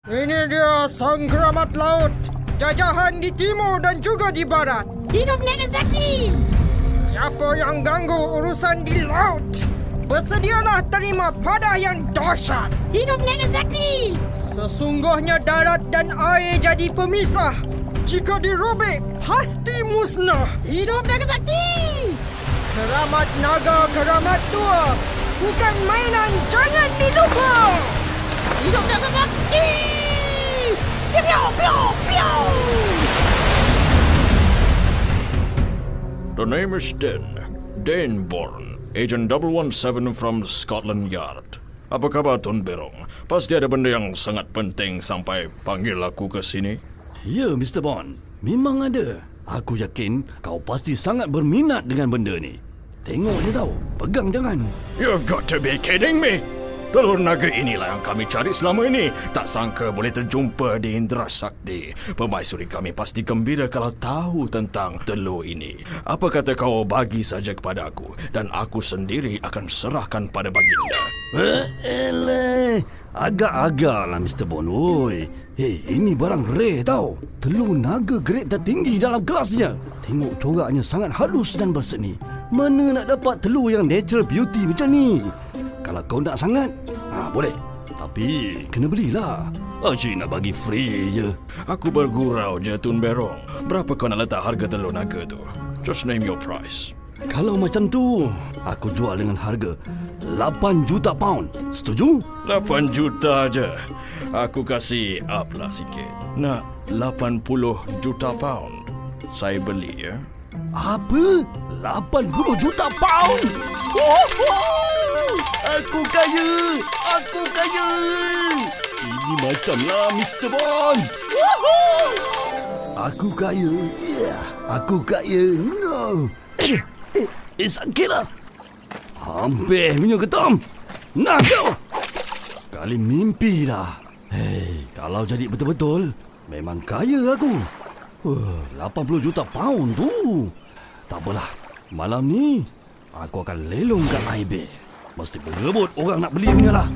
Ini dia sang keramat laut. Jajahan di timur dan juga di barat. Hidup Nagasaki! Siapa yang ganggu urusan di laut, bersedialah terima padah yang dahsyat. Hidup Nagasaki! Sesungguhnya darat dan air jadi pemisah. Jika dirobek, pasti musnah. Hidup Nagasaki! Keramat naga, keramat tua. Bukan mainan, jangan dilupa. Hidup Nagasaki! Piau, piau, piau! The name is Dane Bourne, Agent 017 from Scotland Yard. Apa khabar Tun Berong? Pasti ada benda yang sangat penting sampai panggil aku ke sini. Ya, Mr. Bond. Memang ada. Aku yakin kau pasti sangat berminat dengan benda ni. Tengok je tau. Pegang jangan. You've got to be kidding me! Telur naga inilah yang kami cari selama ini. Tak sangka boleh terjumpa di Indra Sakti. Permaisuri kami pasti gembira kalau tahu tentang telur ini. Apa kata kau bagi saja kepada aku dan aku sendiri akan serahkan pada baginda. Elah. Agak-agak lah, Mr. Bond. Woi. Hei, ini barang rare tau. Telur naga grade tertinggi dalam kelasnya. Tengok coraknya sangat halus dan berseni. Mana nak dapat telur yang natural beauty macam ni? Kalau kau nak sangat, boleh. Tapi kena belilah. Asyik nak bagi free je. Aku bergurau je Tun Berong. Berapa kau nak letak harga telur naga tu? Just name your price. Kalau macam tu, aku jual dengan harga 8 juta pound. Setuju? 8 juta je. Aku kasih up lah sikit. Nak 80 juta pound. Saya beli ya. Apa? 80 juta pound? Aku kaya! Aku kaya! Ini macamlah Mr. Bond! Aku kaya! Yeah. Aku kaya! No! Sakitlah! Hampir minyak ketam! Nah kau! Kali mimpi dah! Hei, kalau jadi betul-betul, memang kaya aku! 80 juta pound tu! Tak apalah, malam ni aku akan lelongkan air. Mesti berebut orang nak beli punya lah.